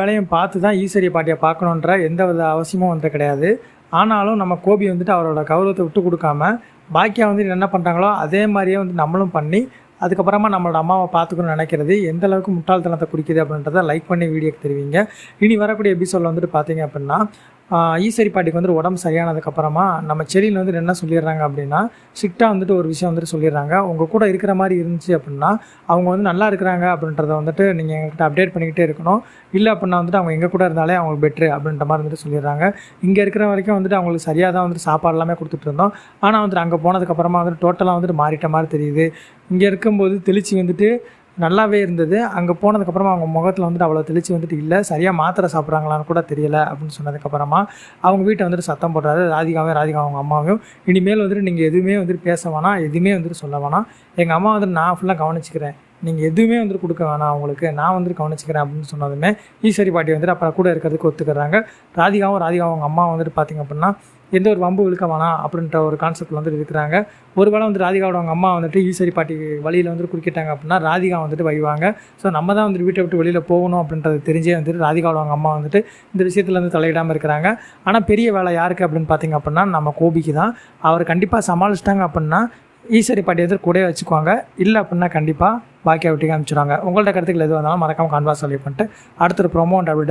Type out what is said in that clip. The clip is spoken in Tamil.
வேலையும் பார்த்து தான் ஈஸ்வரி பாட்டியை பார்க்கணுன்ற எந்த வித அவசியமும் வந்து கிடையாது. ஆனாலும் நம்ம கோபி வந்துட்டு அவரோட கௌரவத்தை விட்டு கொடுக்காம பாக்கியா வந்துட்டு என்ன பண்ணுறாங்களோ அதே மாதிரியே வந்து நம்மளும் பண்ணி அதுக்கப்புறமா நம்மளோட அம்மாவை பார்த்துக்கணும்னு நினைக்கிறது எந்த அளவுக்கு முட்டாள்தனத்தை குறிக்குது அப்படின்றத லைக் பண்ணி வீடியோக்கு தெரிவிங்க. இனி வரக்கூடிய எபிசோடில் வந்துட்டு பார்த்தீங்க அப்படின்னா ஈஸ்வரி பாட்டிக்கு வந்துட்டு உடம்பு சரியானதுக்கப்புறமா நம்ம செடியில் வந்துட்டு என்ன சொல்லிடுறாங்க அப்படின்னா ஸ்ட்ரிக்டாக வந்துட்டு ஒரு விஷயம் வந்துட்டு சொல்லிடுறாங்க. உங்கள் கூட இருக்கிற மாதிரி இருந்துச்சு அப்படின்னா அவங்க வந்து நல்லா இருக்கிறாங்க அப்படின்றத வந்துட்டு நீங்கள் எங்கள்கிட்ட அப்டேட் பண்ணிக்கிட்டே இருக்கணும். இல்லை அப்படின்னா வந்துட்டு அவங்க எங்கள் கூட இருந்தாலே அவங்களுக்கு பெட்ரு அப்படின்ற மாதிரி வந்துட்டு சொல்லிடுறாங்க. இங்கே இருக்கிற வரைக்கும் வந்துட்டு அவங்களுக்கு சரியாக தான் வந்துட்டு சாப்பாடு எல்லாமே கொடுத்துட்டு இருந்தோம். ஆனால் வந்துட்டு அங்கே போனதுக்கப்புறமா வந்துட்டு டோட்டலாக வந்துட்டு மாறிட்ட மாதிரி தெரியுது. இங்கே இருக்கும்போது தெளிச்சு வந்துட்டு நல்லாவே இருந்தது. அங்கே போனதுக்கப்புறமா அவங்க முகத்தில் வந்துட்டு அவ்வளோ தெளிச்சு வந்துட்டு இல்லை, சரியாக மாத்திரை சாப்பிட்றாங்களான்னு கூட தெரியலை அப்படின்னு சொன்னதுக்கப்புறமா அவங்க வீட்டை வந்துட்டு சத்தம் போடுறாரு. ராதிகா அவங்க அம்மாவையும் இனிமேல் வந்துட்டு நீங்கள் எதுவுமே வந்துட்டு பேச வேணாம், எதுவுமே வந்துட்டு சொல்ல வேணாம். எங்கள் அம்மா வந்துட்டு நான் ஃபுல்லாக கவனிச்சிக்கிறேன், நீங்கள் எதுவுமே வந்துட்டு கொடுக்க வேணாம், அவங்களுக்கு நான் வந்துட்டு கவனிச்சிக்கிறேன் அப்படின்னு சொன்னதுமே ஈஸ்வரி பாட்டி வந்துட்டு அப்புறம் கூட இருக்கிறதுக்கு ஒத்துக்கிறாங்க. ராதிகாவும் அவங்க அம்மா வந்துட்டு பார்த்திங்க அப்படின்னா எந்த ஒரு வம்பு இழுக்க வேணாம் அப்படின்ற ஒரு கான்செப்டில் வந்துட்டு இருக்கிறாங்க. ஒரு வேளை வந்து ராதிகாவோட அவங்க அம்மா வந்துட்டு ஈஸ்வரி பாட்டி வழியில் வந்துட்டு குறுக்கிட்டாங்க அப்படின்னா ராதிகா வந்துட்டு வைவாங்க. ஸோ நம்ம தான் வந்துட்டு வீட்டை விட்டு வெளியில் போகணும் அப்படின்றது தெரிஞ்சே வந்துட்டு ராதிகாவோட அவங்க அம்மா வந்துட்டு இந்த விஷயத்தில் வந்து தலையிடாமல் இருக்கிறாங்க. ஆனால் பெரிய வேலை யாருக்கு அப்படின்னு பார்த்திங்க அப்படின்னா நம்ம கோபிக்கு தான். அவர் கண்டிப்பாக சமாளிச்சிட்டாங்க அப்படின்னா ஈஸ்வரி பாட்டி வந்து கூட வச்சுக்குவாங்க. இல்லை அப்படின்னா கண்டிப்பாக பாக்கியா விட்டுக்கு அனுப்பிச்சுடுவாங்க. உங்கள்ட்ட கருத்துக்கள் எது வந்தாலும் மறக்காமல் கான்வாஸ் சொல்லி பண்ணிட்டு அடுத்த ஒரு ப்ரோமோ அண்ட்